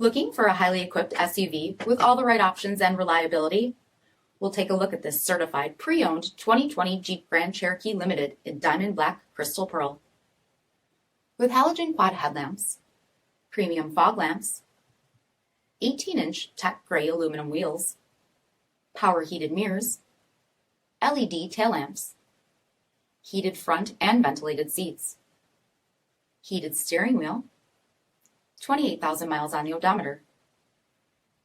Looking for a highly equipped SUV with all the right options and reliability? We'll take a look at this certified pre-owned 2020 Jeep Grand Cherokee Limited in Diamond Black Crystal Pearl. With halogen quad headlamps, premium fog lamps, 18-inch tech gray aluminum wheels, power heated mirrors, LED tail lamps, heated front and ventilated seats, heated steering wheel, 28,000 miles on the odometer,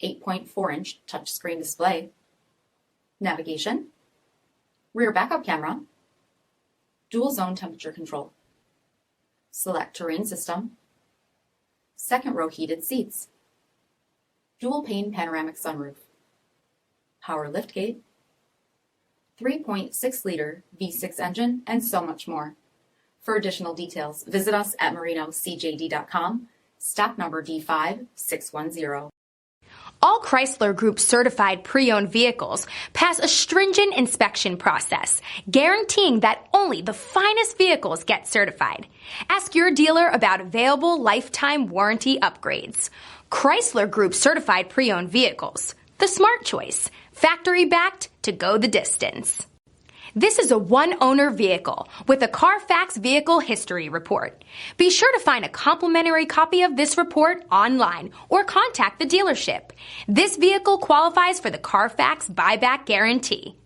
8.4-inch touchscreen display, navigation, rear backup camera, dual zone temperature control, SELEC-TERRAIN system, second row heated seats, dual pane panoramic sunroof, power liftgate, 3.6-liter V6 engine, and so much more. For additional details, visit us at marinocjd.com, stock number D5610. All Chrysler Group certified pre-owned vehicles pass a stringent inspection process, guaranteeing that only the finest vehicles get certified. Ask your dealer about available lifetime warranty upgrades. Chrysler Group certified pre-owned vehicles, the smart choice, factory backed to go the distance. This is a one-owner vehicle with a CARFAX vehicle history report. Be sure to find a complimentary copy of this report online or contact the dealership. This vehicle qualifies for the CARFAX buyback guarantee.